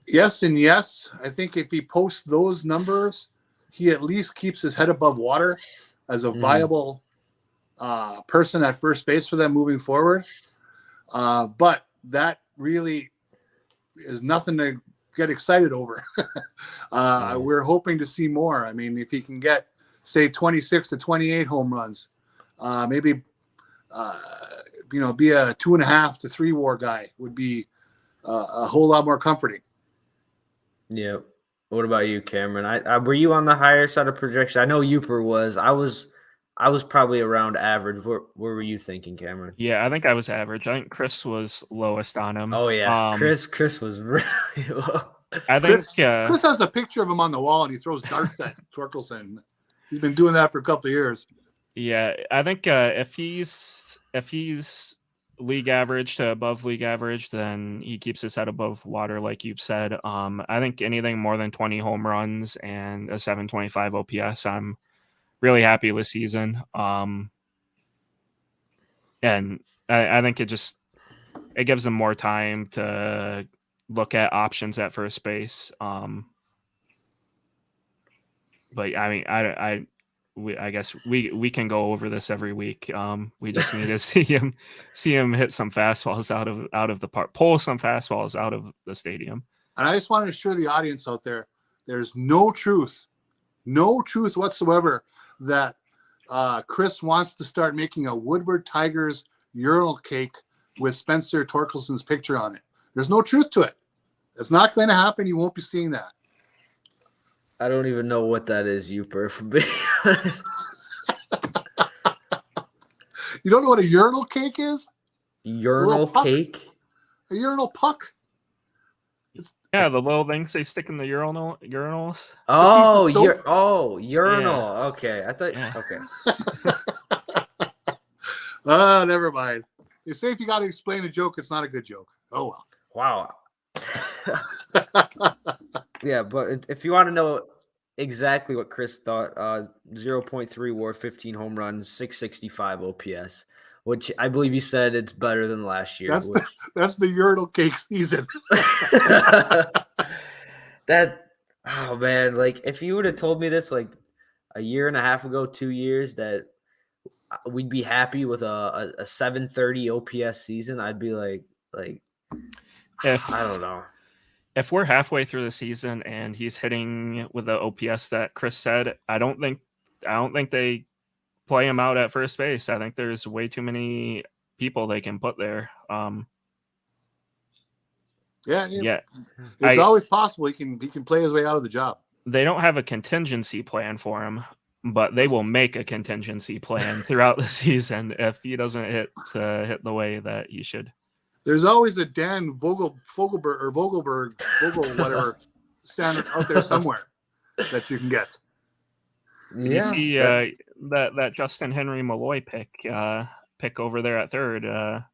Yes and yes. I think if he posts those numbers, he at least keeps his head above water as a viable person at first base for them moving forward. But that really is nothing to get excited over. We're hoping to see more. I mean, if he can get, say, 26 to 28 home runs, maybe, be a 2.5 to 3 WAR guy would be a whole lot more comforting. Yeah. What about you, Cameron? Were you on the higher side of projection? I know Yooper was. I was probably around average. Where were you thinking, Cameron? Yeah, I think I was average. I think Chris was lowest on him. Oh yeah, Chris was really low. I think Chris has a picture of him on the wall, and he throws darts at Torkelson. He's been doing that for a couple of years. Yeah, I think if he's league average to above league average, then he keeps his head above water, like you've said. I think anything more than 20 home runs and a 725 OPS, I'm really happy with season. And I think it gives them more time to look at options at first base. But I mean, I guess we can go over this every week. We just need to see him hit some fastballs out of the park, pull some fastballs out of the stadium. And I just want to assure the audience out there, there's no truth whatsoever that Chris wants to start making a Woodward Tigers urinal cake with Spencer Torkelson's picture on it. There's no truth to it. It's not going to happen. You won't be seeing that. I don't even know what that is, Yooper, for being honest. You don't know what a urinal cake is? Urinal cake? A urinal puck. Yeah, the little things they stick in the urinals. Oh, urinal. Yeah. Okay, I thought. Yeah. Okay. Oh, never mind. They say if you got to explain a joke, it's not a good joke. Oh well. Wow. Yeah, but if you want to know exactly what Chris thought, 0.3 WAR, 15 home runs, 665 OPS, which I believe he said it's better than last year. That's the urinal cake season. Oh man, like if you would have told me this like a year and a half ago, 2 years, that we'd be happy with a 730 OPS season, I'd be like I don't know. If we're halfway through the season and he's hitting with the OPS that Chris said, I don't think they play him out at first base. I think there's way too many people they can put there. Yeah. It's always possible he can play his way out of the job. They don't have a contingency plan for him. but they will make a contingency plan throughout the season if he doesn't hit the way that he should. There's always a Dan Vogelberg, whatever, standard out there somewhere that you can get. Yeah, you see that Justin Henry Malloy pick over there at third.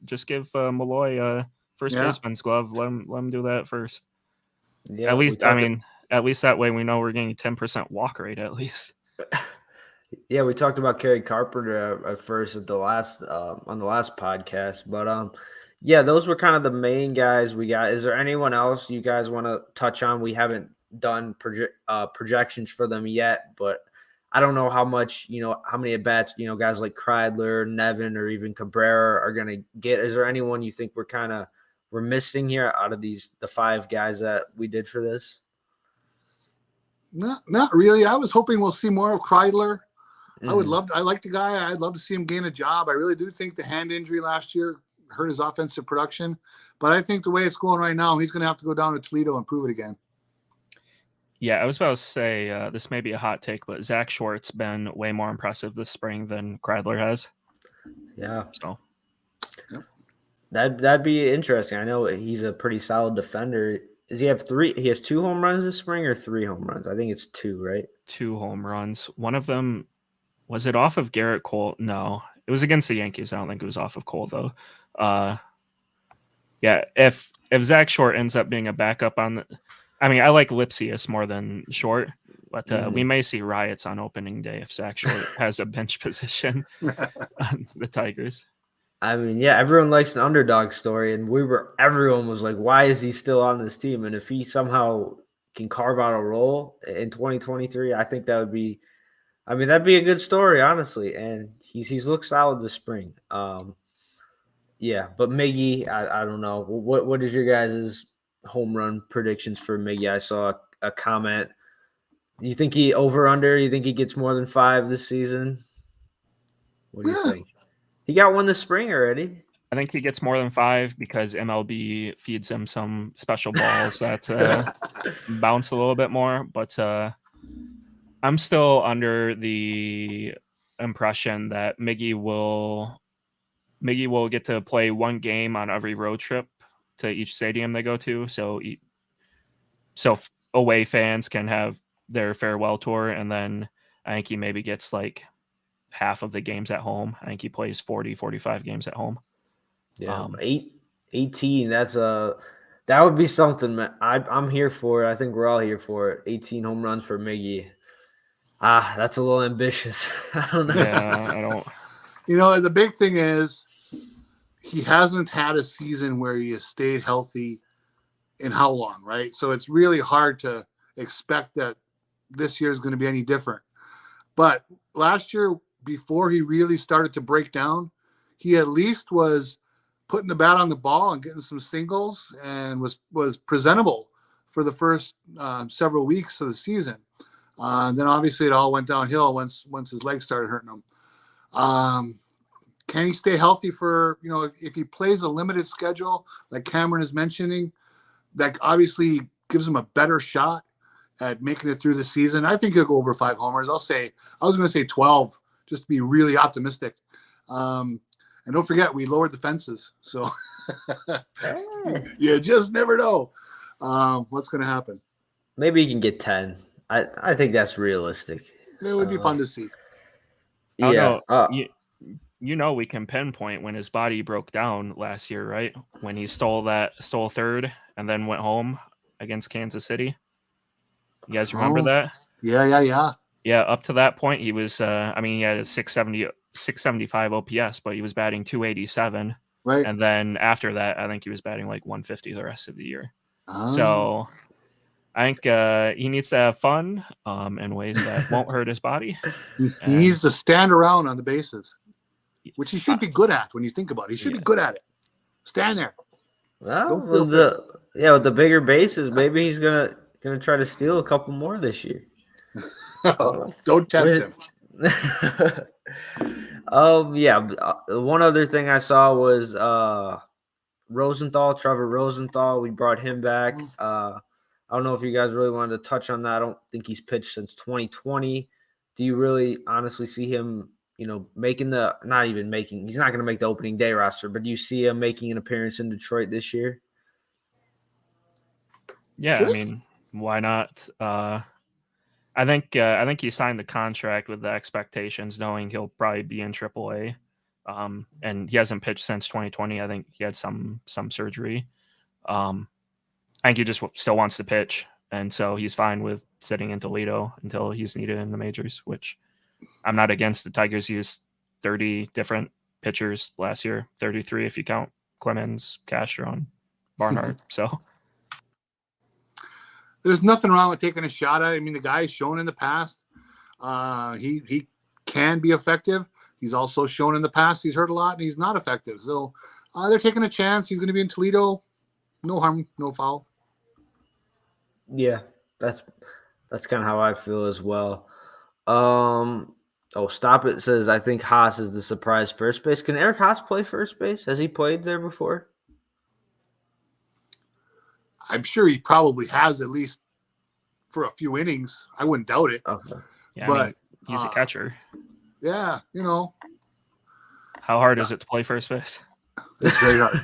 Just give Malloy a first baseman's glove. Let him do that first. Yeah, at least at least that way we know we're getting 10% walk rate at least. Yeah, we talked about Kerry Carpenter at first at the last on the last podcast, but yeah, those were kind of the main guys we got. Is there anyone else you guys want to touch on? We haven't done projections for them yet, but I don't know how much, how many at bats, guys like Kreidler, Nevin, or even Cabrera are going to get. Is there anyone you think we're missing here out of the 5 guys that we did for this? Not really. I was hoping we'll see more of Kreidler. I like the guy. I'd love to see him gain a job. I really do think the hand injury last year hurt his offensive production, but I think the way it's going right now, he's going to have to go down to Toledo and prove it again. Yeah, I was about to say this may be a hot take, but Zach Schwartz been way more impressive this spring than Kreidler has. Yeah, so yep. That'd be interesting. I know he's a pretty solid defender. Does he have 3? He has 2 home runs this spring or 3 home runs? I think it's 2, right? 2 home runs. One of them, was it off of Garrett Cole? No, it was against the Yankees. I don't think it was off of Cole though. Yeah, if Zach Short ends up being a backup on the, I mean, I like Lipsius more than Short, but we may see riots on opening day if Zach Short has a bench position on the Tigers. I mean, yeah, everyone likes an underdog story, and everyone was like, why is he still on this team? And if he somehow can carve out a role in 2023, I think that'd be a good story, honestly. And he's looked solid this spring. Yeah, but Miggy, I don't know. What is your guys' home run predictions for Miggy? I saw a comment. Do you think he over/under? You think he gets more than 5 this season? What do you think? He got 1 this spring already. I think he gets more than 5 because MLB feeds him some special balls that bounce a little bit more. But I'm still under the impression that Miggy will get to play 1 game on every road trip to each stadium they go to. So away fans can have their farewell tour. And then I think he maybe gets like half of the games at home. I think he plays 40, 45 games at home. Yeah. 18. That would be something, man. I'm here for it. I think we're all here for it. 18 home runs for Miggy. That's a little ambitious. I don't know. Yeah, I don't. The big thing is he hasn't had a season where he has stayed healthy in how long, right? So it's really hard to expect that this year is going to be any different. But last year, before he really started to break down, he at least was putting the bat on the ball and getting some singles and was presentable for the first several weeks of the season. Then obviously it all went downhill once his legs started hurting him. Can he stay healthy for, if he plays a limited schedule like Cameron is mentioning, that obviously gives him a better shot at making it through the season. I think he'll go over 5 homers. I was going to say 12 just to be really optimistic. And don't forget, we lowered the fences. So you just never know what's going to happen. Maybe he can get 10. I think that's realistic. It would be fun to see. Yeah. We can pinpoint when his body broke down last year, right? When he stole third and then went home against Kansas City. You guys remember that? Yeah. Yeah, up to that point, he was, he had a 675 OPS, but he was batting 287. Right. And then after that, I think he was batting like 150 the rest of the year. So I think he needs to have fun in ways that won't hurt his body. He needs to stand around on the bases, which he should be good at when you think about it. He should be good at it. Stand there. Well, with the bigger bases, maybe he's gonna try to steal a couple more this year. Don't tempt him. One other thing I saw was Trevor Rosenthal. We brought him back. I don't know if you guys really wanted to touch on that. I don't think he's pitched since 2020. do you really honestly see him, making he's not going to make the opening day roster, but do you see him making an appearance in Detroit this year? Yeah, Sure. I mean, why not? I think he signed the contract with the expectations, knowing he'll probably be in AAA. And he hasn't pitched since 2020. I think he had some surgery. I think he just still wants to pitch, and so he's fine with sitting in Toledo until he's needed in the majors. Which I'm not against. The Tigers used 30 different pitchers last year, 33 if you count Clemens, Castro, and Barnhart. So. There's nothing wrong with taking a shot at it. I mean, the guy's shown in the past he can be effective. He's also shown in the past he's hurt a lot and he's not effective. So they're taking a chance. He's going to be in Toledo. No harm, no foul. Yeah, that's kind of how I feel as well. Stop It says, I think Haas is the surprise first base. Can Eric Haas play first base? Has he played there before? I'm sure he probably has, at least for a few innings. I wouldn't doubt it. Okay. Yeah, but I mean, he's a catcher. Yeah, How hard is it to play first base? It's very hard.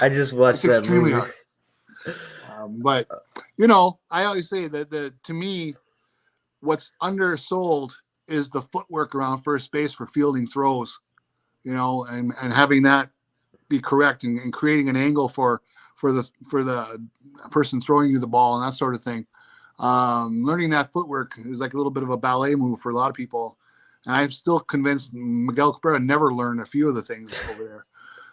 I just watched that extremely movie. Hard. But I always say that to me, what's undersold is the footwork around first base for fielding throws. And having that be correct and creating an angle for the person throwing you the ball and that sort of thing. Learning that footwork is like a little bit of a ballet move for a lot of people. And I'm still convinced Miguel Cabrera never learned a few of the things over there.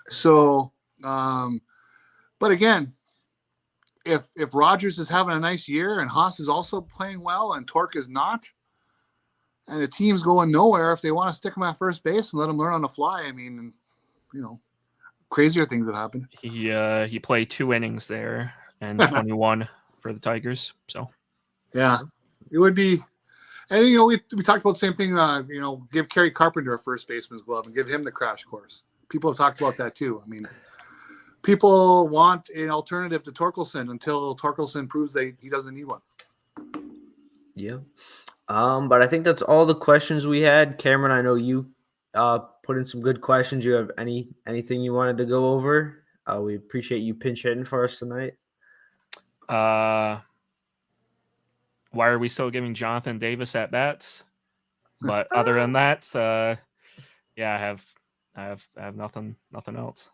So, but again, if Rogers is having a nice year and Haas is also playing well and Torque is not, and the team's going nowhere, if they want to stick him at first base and let him learn on the fly, I mean, crazier things have happened. He played 2 innings there and 21 for the Tigers. So yeah, it would be. And we talked about the same thing. Give Kerry Carpenter a first baseman's glove and give him the crash course. People have talked about that too. I mean, people want an alternative to Torkelson until Torkelson proves that he doesn't need one. Yeah. But I think that's all the questions we had. Cameron, I know you put in some good questions. You have anything you wanted to go over? We appreciate you pinch hitting for us tonight. Why are we still giving Jonathan Davis at bats? But other than that, I have nothing else.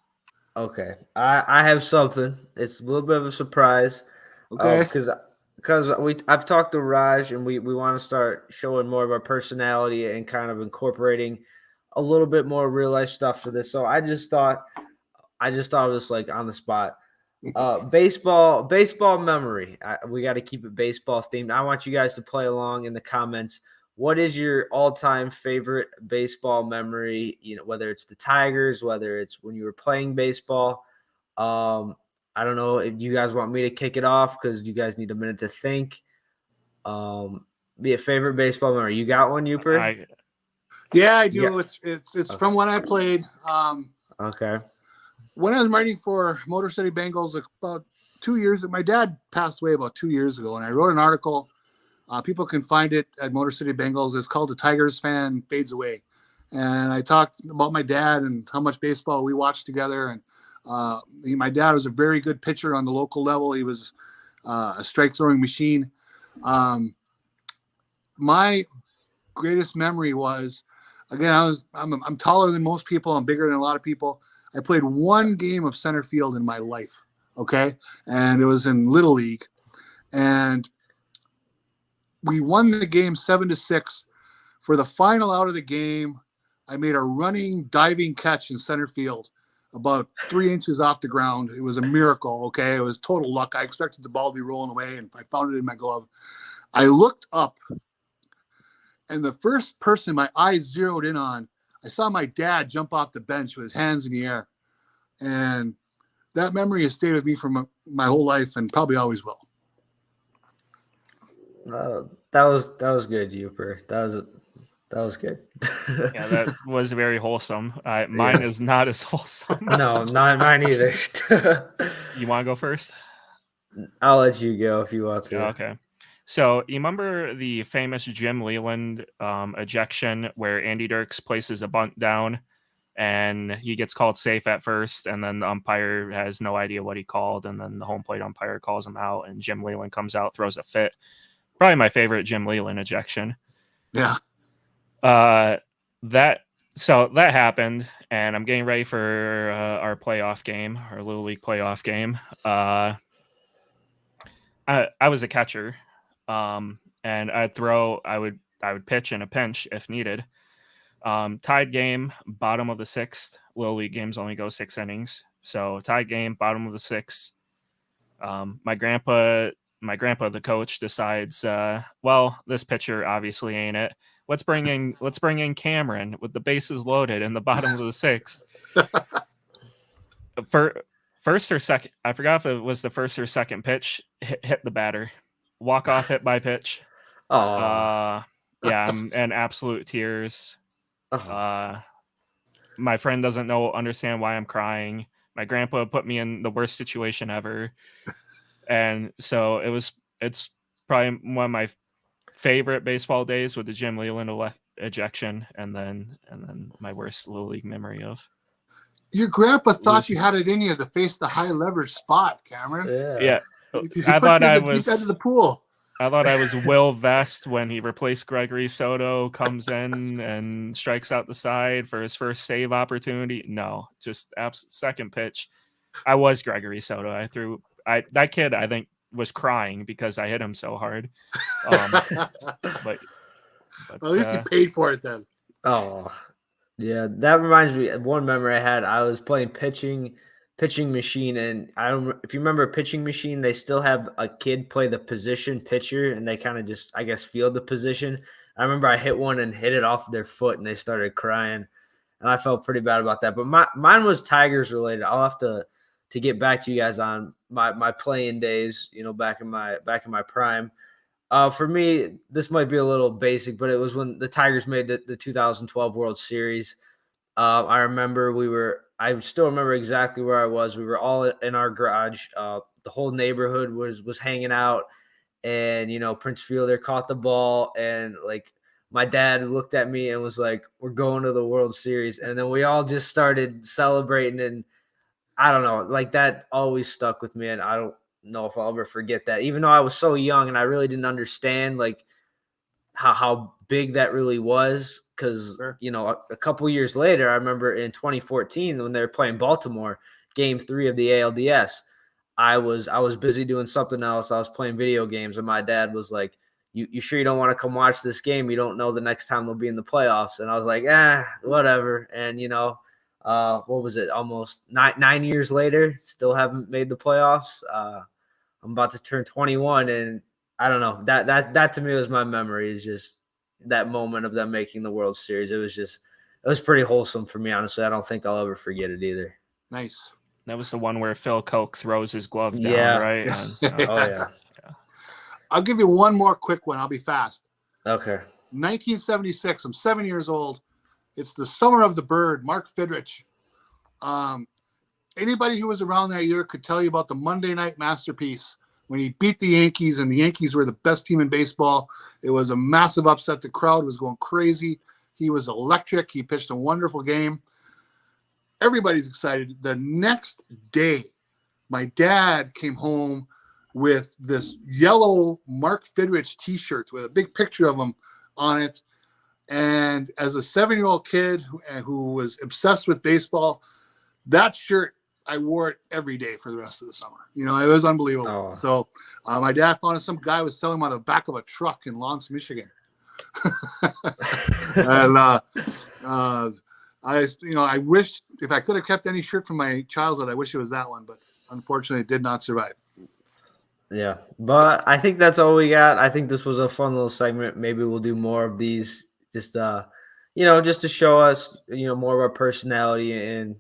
Okay, I have something. It's a little bit of a surprise. Okay. Because I've talked to Raj and we want to start showing more of our personality and kind of incorporating a little bit more real life stuff to this. So I just thought of this like on the spot. Baseball memory. We got to keep it baseball themed. I want you guys to play along in the comments. What is your all-time favorite baseball memory? Whether it's the Tigers, whether it's when you were playing baseball. I don't know if you guys want me to kick it off because you guys need a minute to think. Be a favorite baseball memory. You got one, Yooper? Yeah, I do. Yeah. It's from when I played. Okay. When I was writing for Motor City Bengals about 2 years ago, my dad passed away about 2 years ago, and I wrote an article. People can find it at Motor City Bengals. It's called "The Tigers Fan Fades Away," and I talked about my dad and how much baseball we watched together. And my dad was a very good pitcher on the local level. He was a strike throwing machine. My greatest memory was, again, I'm taller than most people. I'm bigger than a lot of people. I played one game of center field in my life. Okay. And it was in Little League. And we won the game 7-6. For the final out of the game, I made a running, diving catch in center field about 3 inches off the ground. It was a miracle. Okay. It was total luck. I expected the ball to be rolling away and I found it in my glove. I looked up and the first person my eyes zeroed in on, I saw my dad jump off the bench with his hands in the air. And that memory has stayed with me for my whole life and probably always will. That was good, Yooper. That was good. Yeah, that was very wholesome. Mine is not as wholesome. No, not mine either. You want to go first? I'll let you go if you want to. Okay. So you remember the famous Jim Leland ejection where Andy Dirks places a bunt down and he gets called safe at first, and then the umpire has no idea what he called, and then the home plate umpire calls him out, and Jim Leland comes out, throws a fit. Probably my favorite Jim Leland ejection. Yeah. That happened, and I'm getting ready for our playoff game, our Little League playoff game. I was a catcher, and I would pitch in a pinch if needed. Tied game, bottom of the sixth. Little League games only go 6 innings, so tied game, bottom of the sixth. My grandpa, the coach, decides, well, this pitcher obviously ain't it. Let's bring in Camrin with the bases loaded in the bottom of the sixth. First or second, I forgot if it was the first or second pitch, hit the batter. Walk off hit by pitch. Oh, yeah, I'm in absolute tears. My friend doesn't understand why I'm crying. My grandpa put me in the worst situation ever. And so it's probably one of my favorite baseball days with the Jim Leland ejection, and then my worst Little League memory of. Your grandpa thought you had it in you to face the high leverage spot, Cameron. Yeah. I thought I was deep end of the pool. I thought I was Will Vest when he replaced Gregory Soto, comes in and strikes out the side for his first save opportunity. No, just second pitch. I was Gregory Soto. That kid, I think, was crying because I hit him so hard. But at least he paid for it then. Oh, yeah. That reminds me of one memory I had. I was playing pitching machine, and if you remember pitching machine, they still have a kid play the position pitcher, and they kind of just, I guess, field the position. I remember I hit one and hit it off their foot, and they started crying, and I felt pretty bad about that. But mine was Tigers related. I'll have to get back to you guys on my playing days, back in my prime. For me, this might be a little basic, but it was when the Tigers made the 2012 World Series. I remember I still remember exactly where I was. We were all in our garage. The whole neighborhood was hanging out, and Prince Fielder caught the ball, and like my dad looked at me and was like, "We're going to the World Series," and then we all just started celebrating, and I don't know, like that always stuck with me, and I don't know if I'll ever forget that. Even though I was so young and I really didn't understand like how big that really was. Because, Sure. A couple years later, I remember in 2014 when they were playing Baltimore, Game 3 of the ALDS, I was busy doing something else. I was playing video games, and my dad was like, "You sure you don't want to come watch this game? You don't know the next time they'll be in the playoffs." And I was like, whatever. And what was it? Almost 9 years later, still haven't made the playoffs. I'm about to turn 21, and I don't know. That to me was my memory. Is just that moment of them making the World Series. It was pretty wholesome for me, honestly. I don't think I'll ever forget it either. Nice. That was the one where Phil Koch throws his glove down, right? Oh, yeah. I'll give you one more quick one. I'll be fast. Okay. 1976. I'm 7 years old. It's the summer of the bird. Mark Fidrich. Anybody who was around that year could tell you about the Monday night masterpiece when he beat the Yankees, and the Yankees were the best team in baseball. It was a massive upset. The crowd was going crazy. He was electric. He pitched a wonderful game. Everybody's excited. The next day, my dad came home with this yellow Mark Fidrich T-shirt with a big picture of him on it. And as a 7-year-old kid who was obsessed with baseball, that shirt, I wore it every day for the rest of the summer. It was unbelievable. Oh. So my dad found some guy was selling him on the back of a truck in Lawrence, Michigan. And I wish if I could have kept any shirt from my childhood, I wish it was that one, but unfortunately it did not survive. Yeah, but I think that's all we got. I think this was a fun little segment. Maybe we'll do more of these, just just to show us, more of our personality and,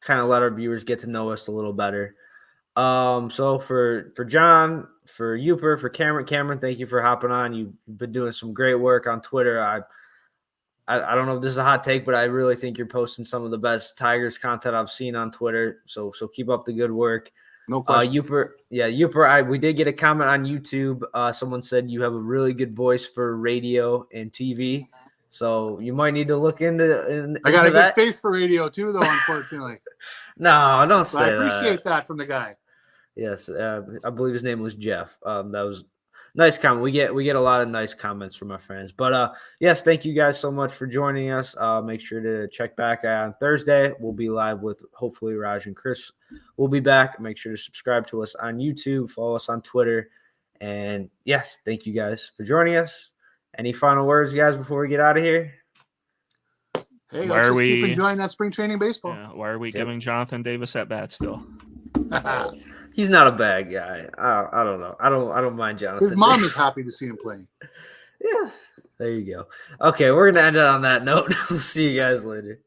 kind of let our viewers get to know us a little better. So for John, for Yooper, for Cameron, thank you for hopping on. You've been doing some great work on Twitter. I don't know if this is a hot take, but I really think you're posting some of the best Tigers content I've seen on Twitter. So keep up the good work. No question. Yooper, we did get a comment on YouTube. Someone said you have a really good voice for radio and TV. So you might need to look into I got a that. good face for radio too, though, unfortunately. No, don't So say I appreciate that from the guy. Yes, I believe his name was Jeff. That was nice comment. We get a lot of nice comments from our friends. But yes, thank you guys so much for joining us. Make sure to check back on Thursday. We'll be live with hopefully Raj and Chris. We'll be back. Make sure to subscribe to us on YouTube, follow us on Twitter. And yes, thank you guys for joining us. Any final words, guys, before we get out of here? Hey, let's just keep enjoying that spring training baseball. Yeah, why are we giving Jonathan Davis at bat still? He's not a bad guy. I don't know. I don't mind Jonathan. His mom is happy to see him playing. Yeah, there you go. Okay, we're gonna end it on that note. We'll see you guys later.